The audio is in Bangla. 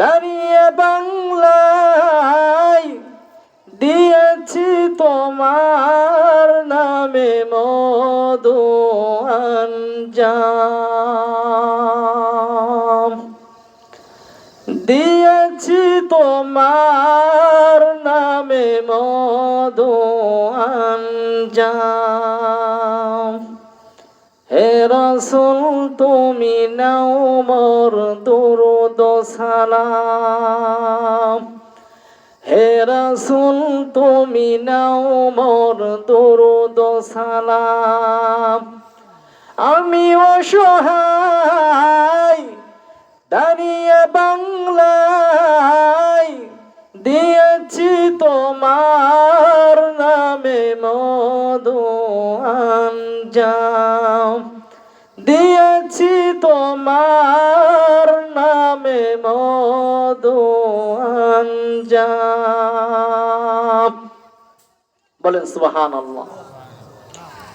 দাঁড়িয়ে বাংলায় দিয়েছি তোমার নামে মধু আঞ্জাম, দিয়েছি তোমার নামে মধু আঞ্জাম। হে রাসূল তুমি নাও মোর দুরূদ সালাম, হে রাসূল তুমি নাও মোর দুরূদ সালাম। আমি অসহায় দাঁড়িয়ে বাংলায় দিয়েছি তোমার নামে মধু আঞ্জাম, দিয়েছি তোমার নামে মধু আঞ্জাম। বলেন সুবহানাল্লাহ।